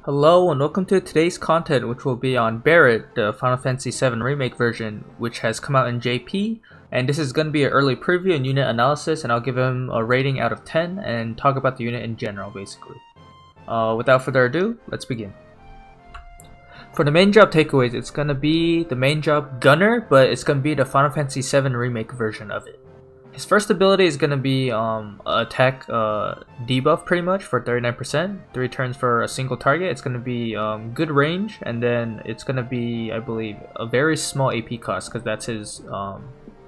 Hello and welcome to today's content, which will be on Barret, the Final Fantasy VII Remake version, which has come out in JP, and this is going to be an early preview and unit analysis, and I'll give him a rating out of 10 and talk about the unit in general, basically. Without further ado, let's begin. For the main job takeaways, it's going to be the main job Gunner, but it's going to be the Final Fantasy VII Remake version of it. His first ability is going to be attack debuff pretty much for 39%, 3 turns for a single target. It's going to be good range, and then it's going to be, I believe, a very small AP cost because that's his,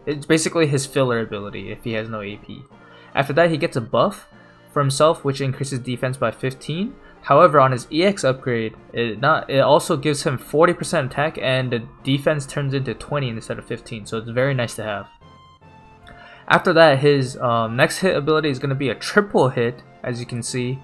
it's basically his filler ability if he has no AP. After that, he gets a buff for himself which increases defense by 15. However, on his EX upgrade, it also gives him 40% attack and the defense turns into 20 instead of 15, so it's very nice to have. After that, his next hit ability is going to be a triple hit, as you can see,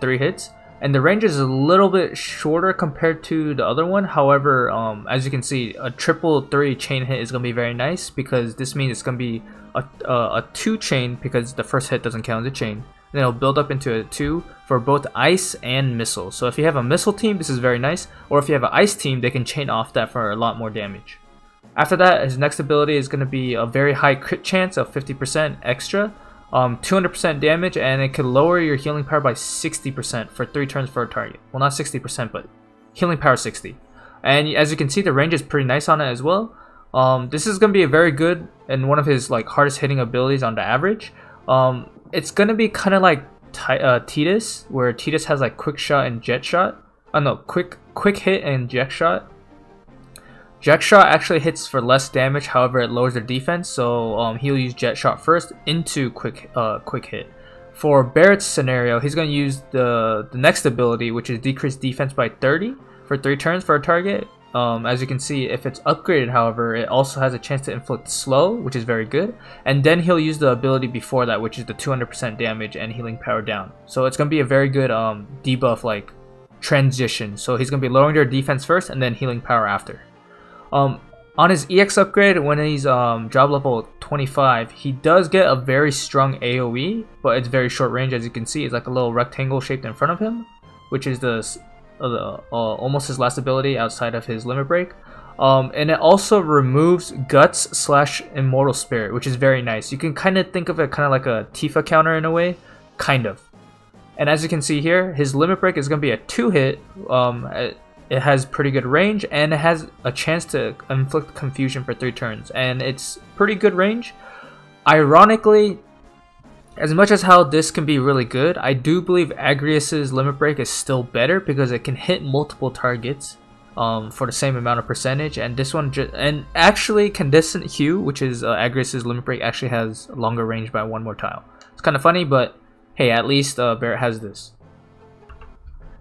3 hits. And the range is a little bit shorter compared to the other one. However, as you can see, a triple 3 chain hit is going to be very nice because this means it's going to be a 2 chain because the first hit doesn't count as a chain. Then it'll build up into a 2 for both ice and missile. So if you have a missile team, this is very nice. Or if you have an ice team, they can chain off that for a lot more damage. After that, his next ability is going to be a very high crit chance of 50% extra, 200% damage, and it can lower your healing power by 60% for 3 turns for a target. Well, not 60%, but healing power 60. And as you can see, the range is pretty nice on it as well. This is going to be a very good and one of his hardest hitting abilities on the average. It's going to be kind of like Tidus, where Tidus has quick shot and jet shot. No, quick hit and jet shot. Jet Shot actually hits for less damage, however it lowers their defense, so he'll use Jet Shot first into quick hit. For Barret's scenario, he's going to use the next ability, which is decrease defense by 30 for 3 turns for a target. As you can see, if it's upgraded, however, it also has a chance to inflict slow, which is very good. And then he'll use the ability before that, which is the 200% damage and healing power down. So it's going to be a very good debuff transition. So he's going to be lowering their defense first and then healing power after. On his EX upgrade, when he's job level 25, he does get a very strong AoE, but it's very short range. As you can see, it's like a little rectangle shaped in front of him, which is almost his last ability outside of his limit break. And it also removes Guts / Immortal Spirit, which is very nice. You can kind of think of it kind of like a Tifa counter in a way, kind of. And as you can see here, his limit break is going to be a 2-hit. It has pretty good range, and it has a chance to inflict confusion for 3 turns, and it's pretty good range. Ironically, as much as how this can be really good, I do believe Agrius's limit break is still better because it can hit multiple targets for the same amount of percentage, and this one and actually Condescent Hue, which is Agrius's limit break, actually has longer range by 1 more tile. It's kind of funny, but hey, at least Barret has this.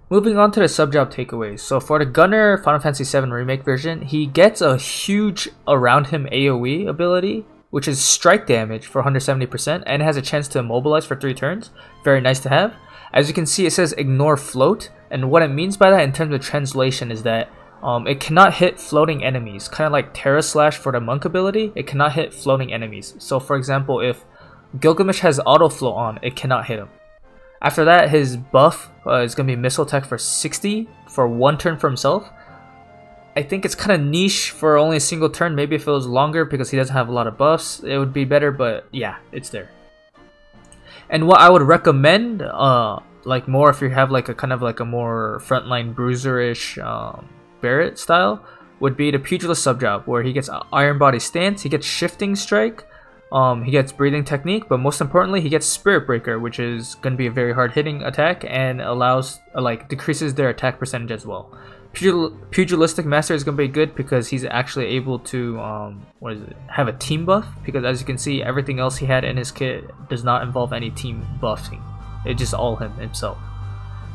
Moving on to the sub-job takeaways. So for the Gunner Final Fantasy VII Remake version, he gets a huge around him AoE ability, which is strike damage for 170%, and it has a chance to immobilize for 3 turns. Very nice to have. As you can see, it says ignore float, and what it means by that in terms of translation is that it cannot hit floating enemies. Kind of like Terra Slash for the Monk ability, it cannot hit floating enemies. So for example, if Gilgamesh has auto float on, it cannot hit him. After that, his buff is going to be Missile Attack for 60 for 1 turn for himself. I think it's kind of niche for only a single turn. Maybe if it was longer because he doesn't have a lot of buffs, it would be better, but yeah, it's there. And what I would recommend, more if you have a kind of a more frontline bruiser-ish Barret style, would be the Pugilist sub-job, where he gets Iron Body Stance, he gets Shifting Strike, he gets Breathing Technique, but most importantly, he gets Spirit Breaker, which is going to be a very hard hitting attack and allows, decreases their attack percentage as well. Pugilistic Master is going to be good because he's actually able to, have a team buff, because as you can see, everything else he had in his kit does not involve any team buffing. It's just all himself.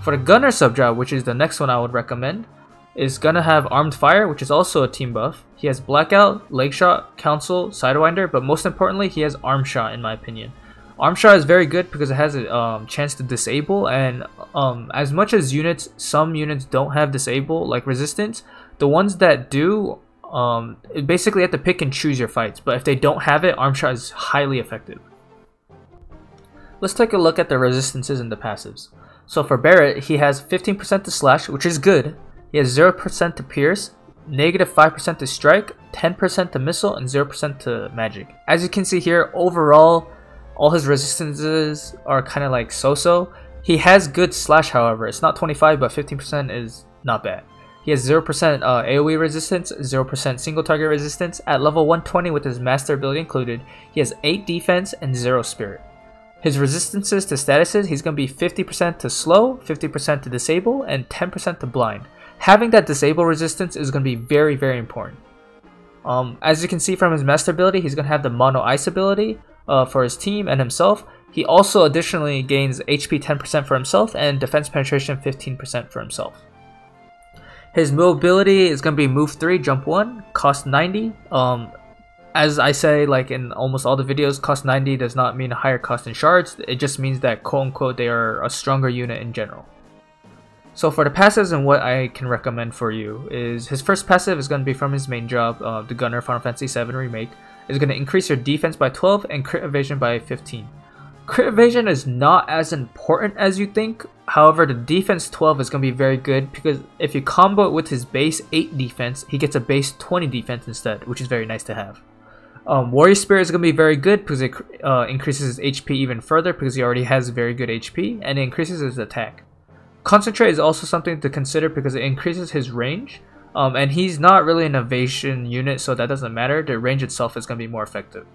For the Gunner sub-job, which is the next one I would recommend, is gonna have Armed Fire, which is also a team buff. He has Blackout, Leg Shot, Council, Sidewinder, but most importantly, he has Arm Shot in my opinion. Arm Shot is very good because it has a chance to disable, and as much as some units don't have disable, like resistance, the ones that do, basically you have to pick and choose your fights, but if they don't have it, Arm Shot is highly effective. Let's take a look at the resistances and the passives. So for Barret, he has 15% to slash, which is good. He has 0% to pierce, -5% to strike, 10% to missile, and 0% to magic. As you can see here, overall, all his resistances are kind of like so-so. He has good slash, however. It's not 25, but 15% is not bad. He has 0% AoE resistance, 0% single target resistance. At level 120 with his master ability included, he has 8 defense and 0 spirit. His resistances to statuses, he's going to be 50% to slow, 50% to disable, and 10% to blind. Having that disable resistance is going to be very, very important. As you can see from his master ability, he's going to have the mono ice ability for his team and himself. He also additionally gains HP 10% for himself and defense penetration 15% for himself. His mobility is going to be move 3, jump 1, cost 90. As I say, like in almost all the videos, cost 90 does not mean a higher cost in shards. It just means that quote unquote they are a stronger unit in general. So for the passives and what I can recommend for you is his first passive is going to be from his main job, the Gunner Final Fantasy 7 Remake. Is going to increase your defense by 12 and crit evasion by 15. Crit evasion is not as important as you think. However, the defense 12 is going to be very good because if you combo it with his base 8 defense, he gets a base 20 defense instead, which is very nice to have. Warrior Spirit is going to be very good because it increases his HP even further because he already has very good HP, and it increases his attack. Concentrate is also something to consider because it increases his range, and he's not really an evasion unit, so that doesn't matter. The range itself is going to be more effective.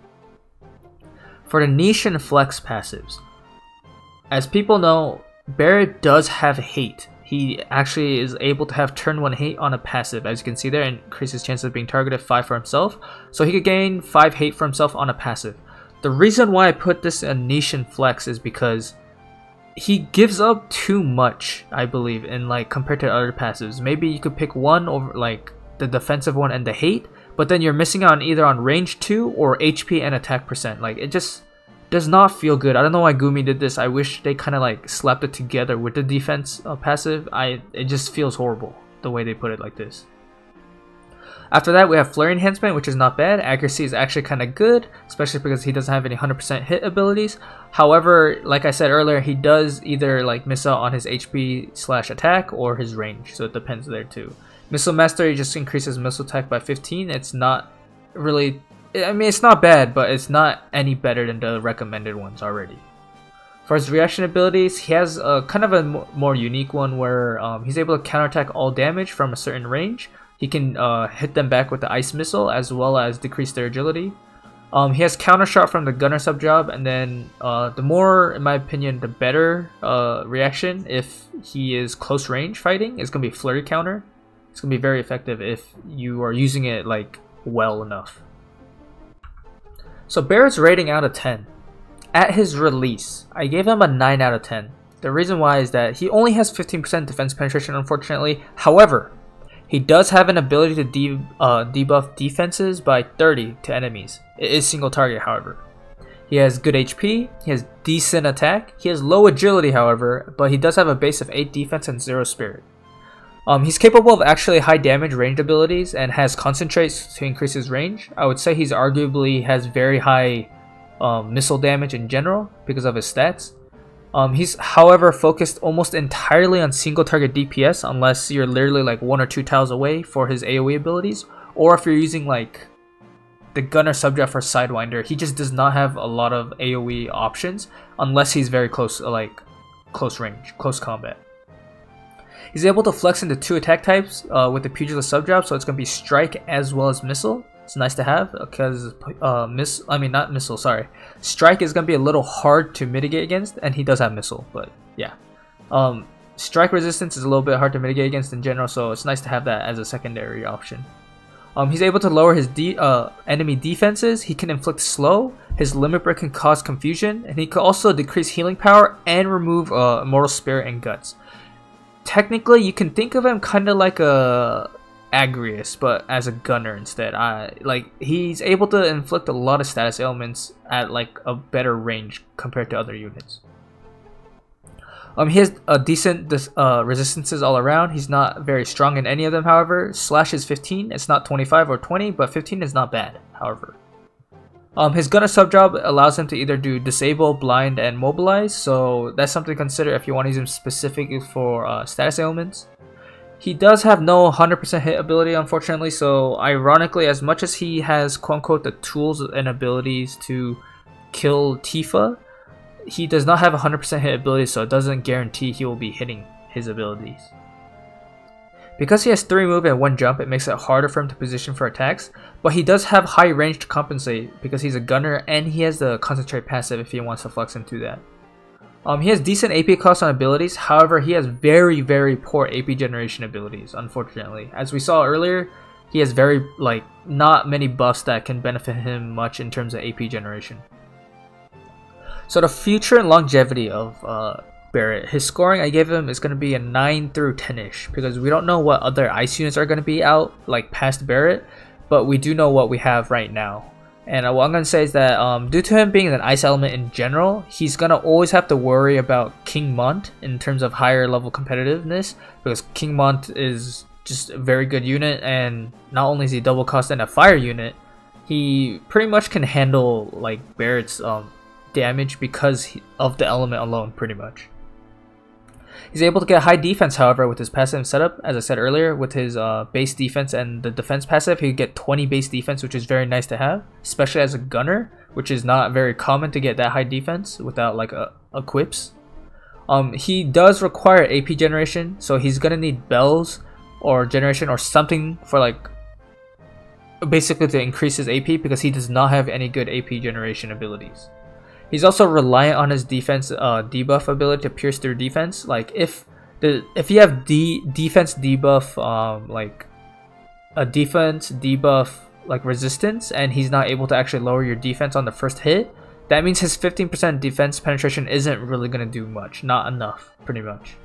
For the niche and flex passives, as people know, Barret does have hate. He actually is able to have turn 1 hate on a passive, as you can see there, and increases chances of being targeted 5 for himself. So he could gain 5 hate for himself on a passive. The reason why I put this in niche and flex is because he gives up too much, I believe, in like compared to other passives. Maybe you could pick one over like the defensive one and the hate, but then you're missing out on either on range 2 or HP and attack percent. Like, it just does not feel good. I don't know why Gumi did this. I wish they kind of like slapped it together with the defense passive. It just feels horrible the way they put it like this. After that, we have Flurry Enhancement, which is not bad. Accuracy is actually kind of good, especially because he doesn't have any 100% hit abilities. However, like I said earlier, he does either like miss out on his HP/attack or his range, so it depends there too. Missile Mastery just increases missile attack by 15. It's not really, I mean, it's not bad, but it's not any better than the recommended ones already. For his reaction abilities, he has a kind of a more unique one where he's able to counterattack all damage from a certain range. He can hit them back with the ice missile as well as decrease their agility. He has counter shot from the gunner sub job, and then the more, in my opinion, the better reaction if he is close range fighting is going to be flurry counter. It's going to be very effective if you are using it like well enough. So Barret's rating out of 10. At his release, I gave him a 9 out of 10. The reason why is that he only has 15% defense penetration, unfortunately. However, he does have an ability to debuff defenses by 30 to enemies. It is single target, however. He has good HP, he has decent attack, he has low agility, however, but he does have a base of 8 defense and 0 spirit. He's capable of actually high damage ranged abilities and has concentrates to increase his range. I would say he's arguably has very high missile damage in general because of his stats. He's however focused almost entirely on single target DPS unless you're literally like 1 or 2 tiles away for his AoE abilities, or if you're using like the gunner subject for Sidewinder. He just does not have a lot of AoE options unless he's very close, like close range, close combat. He's able to flex into 2 attack types with the Pugilist subjob, so it's going to be strike as well as missile. It's nice to have because strike is going to be a little hard to mitigate against, and he does have missile, but yeah. Strike resistance is a little bit hard to mitigate against in general, so it's nice to have that as a secondary option. He's able to lower his enemy defenses. He can inflict slow. His limit break can cause confusion, and he can also decrease healing power and remove Immortal Spirit and Guts. Technically, you can think of him kind of like a Agrius, but as a gunner instead. He's able to inflict a lot of status ailments at like a better range compared to other units. He has a decent resistances all around. He's not very strong in any of them, however. Slash is 15. It's not 25 or 20, but 15 is not bad, however. His gunner subjob allows him to either do disable, blind, and mobilize, so that's something to consider if you want to use him specifically for status ailments. He does have no 100% hit ability, unfortunately, so ironically, as much as he has quote-unquote the tools and abilities to kill Tifa, he does not have 100% hit ability, so it doesn't guarantee he will be hitting his abilities. Because he has 3 move and 1 jump, it makes it harder for him to position for attacks, but he does have high range to compensate because he's a gunner and he has the concentrate passive if he wants to flex into that. He has decent AP cost on abilities, however he has very poor AP generation abilities, unfortunately. As we saw earlier, he has not many buffs that can benefit him much in terms of AP generation. So the future and longevity of Barret, his scoring I gave him is going to be a 9 through 10ish because we don't know what other ice units are going to be out like past Barret, but we do know what we have right now. And what I'm going to say is that due to him being an ice element in general, he's going to always have to worry about King Mont in terms of higher level competitiveness, because King Mont is just a very good unit, and not only is he double cost and a fire unit, he pretty much can handle like Barret's damage because of the element alone pretty much. He's able to get high defense, however, with his passive setup. As I said earlier, with his base defense and the defense passive, he could get 20 base defense, which is very nice to have, especially as a gunner, which is not very common to get that high defense without like equips. He does require AP generation, so he's gonna need bells or generation or something for like basically to increase his AP because he does not have any good AP generation abilities. He's also reliant on his defense debuff ability to pierce through defense. Like if you have defense debuff like a defense debuff like resistance, and he's not able to actually lower your defense on the first hit, that means his 15% defense penetration isn't really going to do much, not enough pretty much.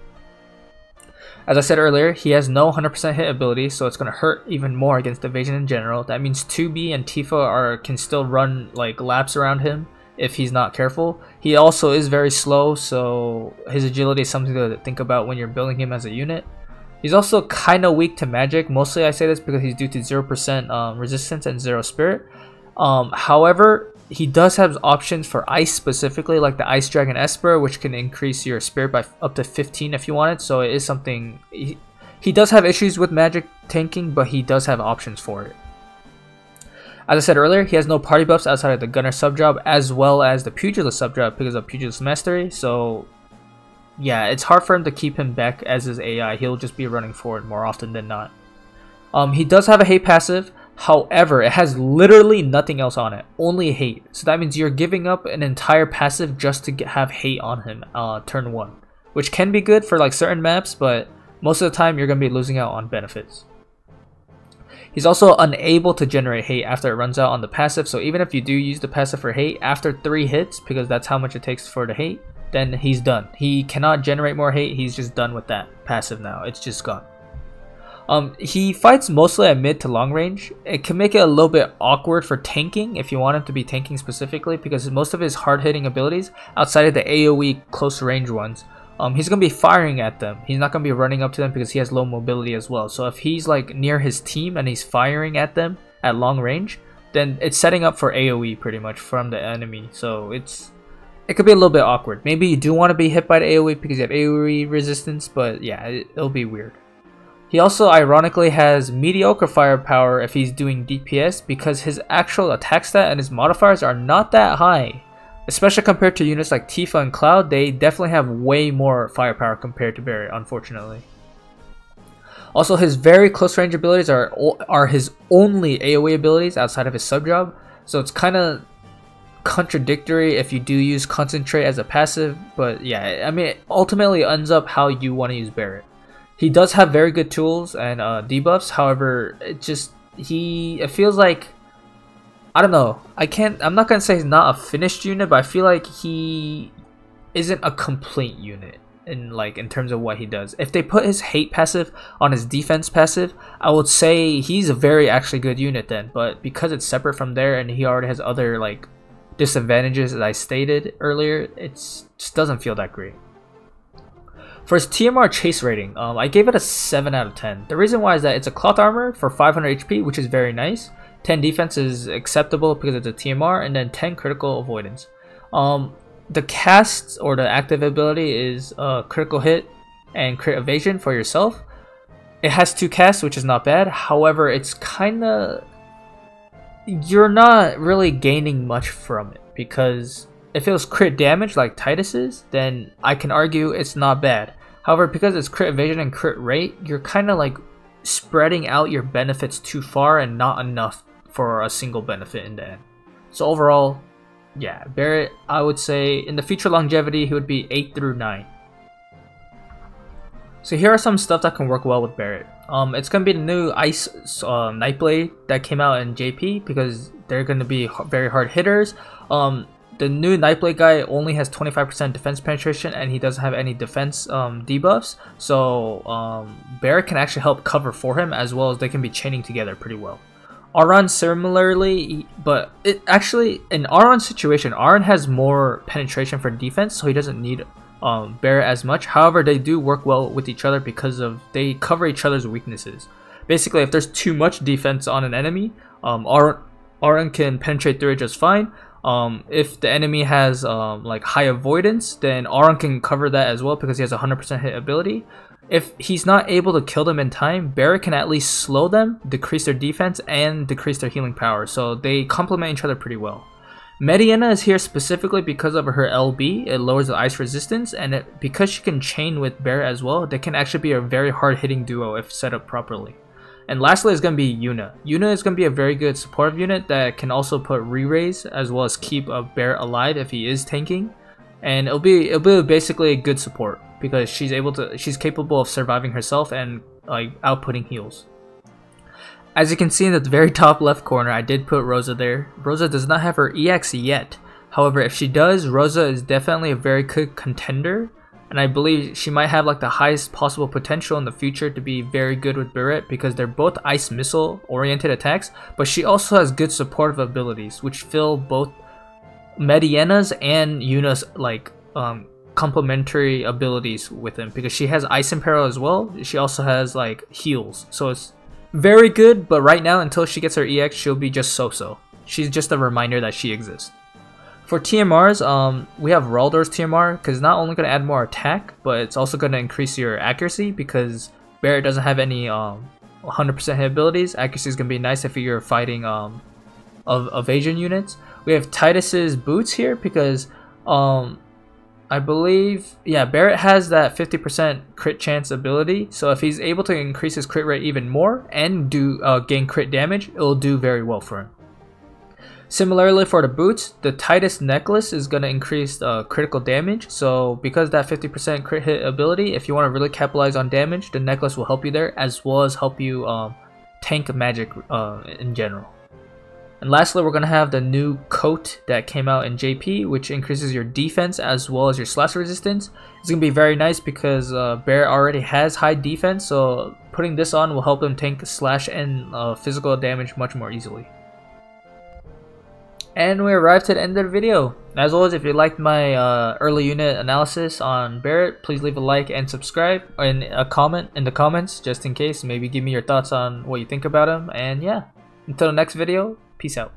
As I said earlier, he has no 100% hit ability, so it's going to hurt even more against evasion in general. That means 2B and Tifa can still run like laps around him if he's not careful. He also is very slow, so his agility is something to think about when you're building him as a unit. He's also kind of weak to magic. Mostly I say this because he's due to 0% resistance and 0 spirit. However, he does have options for ice specifically, like the Ice Dragon Esper, which can increase your spirit by up to 15 if you want it. So it is something. He does have issues with magic tanking, but he does have options for it. As I said earlier, he has no party buffs outside of the Gunner subjob as well as the Pugilist subjob because of Pugilist Mastery, so yeah, it's hard for him to keep him back as his AI. He'll just be running forward more often than not. He does have a hate passive, however, it has literally nothing else on it, only hate. So that means you're giving up an entire passive just to have hate on him turn 1, which can be good for like certain maps, but most of the time you're going to be losing out on benefits. He's also unable to generate hate after it runs out on the passive, so even if you do use the passive for hate, after 3 hits, because that's how much it takes for the hate, then he's done. He cannot generate more hate, he's just done with that passive now, it's just gone. He fights mostly at mid to long range. It can make it a little bit awkward for tanking if you want him to be tanking specifically, because most of his hard hitting abilities, outside of the AoE close range ones, he's going to be firing at them. He's not going to be running up to them because he has low mobility as well. So if he's like near his team and he's firing at them at long range, then it's setting up for AoE pretty much from the enemy. So it could be a little bit awkward. Maybe you do want to be hit by the AoE because you have AoE resistance, but yeah, it'll be weird. He also ironically has mediocre firepower if he's doing DPS because his actual attack stat and his modifiers are not that high. Especially compared to units like Tifa and Cloud, they definitely have way more firepower compared to Barret, unfortunately. Also, his very close range abilities are his only AoE abilities outside of his subjob, so it's kind of contradictory if you do use Concentrate as a passive, but yeah, I mean, it ultimately ends up how you want to use Barret. He does have very good tools and debuffs, however, it feels like, I don't know, I'm not gonna say he's not a finished unit, but I feel like he isn't a complete unit in terms of what he does. If they put his hate passive on his defense passive, I would say he's a very actually good unit then, but because it's separate from there and he already has other like disadvantages as I stated earlier, it just doesn't feel that great. For his TMR chase rating, I gave it a 7 out of 10. The reason why is that it's a cloth armor for 500 HP, which is very nice. 10 defense is acceptable because it's a TMR, and then 10 critical avoidance. The cast or the active ability is critical hit and crit evasion for yourself. It has 2 casts, which is not bad. However, it's kinda, you're not really gaining much from it, because if it was crit damage like Titus's, then I can argue it's not bad. However, because it's crit evasion and crit rate, you're kind of like spreading out your benefits too far and not enough for a single benefit in the end. So overall, yeah, Barret, I would say in the feature longevity, he would be 8 through 9. So here are some stuff that can work well with Barret. It's going to be the new Ice Nightblade that came out in JP, because they're going to be very hard hitters. The new Nightblade guy only has 25% defense penetration, and he doesn't have any defense debuffs. So Barret can actually help cover for him, as well as they can be chaining together pretty well. Aron similarly, but it actually, in Aron's situation, Aron has more penetration for defense, so he doesn't need Barret as much. However, they do work well with each other because of they cover each other's weaknesses. Basically, if there's too much defense on an enemy, Aron can penetrate through it just fine. If the enemy has like high avoidance, then Aron can cover that as well because he has 100% hit ability. If he's not able to kill them in time, Barret can at least slow them, decrease their defense, and decrease their healing power, so they complement each other pretty well. Mediana is here specifically because of her LB. It lowers the ice resistance, and because she can chain with Barret as well, they can actually be a very hard hitting duo if set up properly. And lastly is going to be Yuna. Yuna is going to be a very good supportive unit that can also put re-raise as well as keep Barret alive if he is tanking. And it'll be basically a good support because she's capable of surviving herself and like outputting heals. As you can see in the very top left corner, I did put Rosa there. Rosa does not have her EX yet. However, if she does, Rosa is definitely a very good contender. And I believe she might have like the highest possible potential in the future to be very good with Barret because they're both ice missile oriented attacks, but she also has good supportive abilities which fill both Mediana's and Yuna's like complementary abilities with him, because she has ice imperil as well. She also has like heals, so it's very good, but right now until she gets her EX she'll be just so-so. She's just a reminder that she exists. For TMRs, we have Raldor's TMR, because it's not only going to add more attack, but it's also going to increase your accuracy, because Barret doesn't have any 100% hit abilities. Accuracy is going to be nice if you're fighting of evasion units. We have Titus's boots here, because I believe, yeah, Barret has that 50% crit chance ability, so if he's able to increase his crit rate even more and do gain crit damage, it'll do very well for him. Similarly for the boots, the Titus necklace is going to increase critical damage, so because that 50% crit hit ability, if you want to really capitalize on damage, the necklace will help you there, as well as help you tank magic in general. And lastly, we're going to have the new coat that came out in JP, which increases your defense as well as your slash resistance. It's going to be very nice because Barret already has high defense, so putting this on will help him tank slash and physical damage much more easily. And we arrived to the end of the video. As always, if you liked my early unit analysis on Barret, please leave a like and subscribe, and a comment in the comments just in case. Maybe give me your thoughts on what you think about him. And yeah, until the next video, peace out.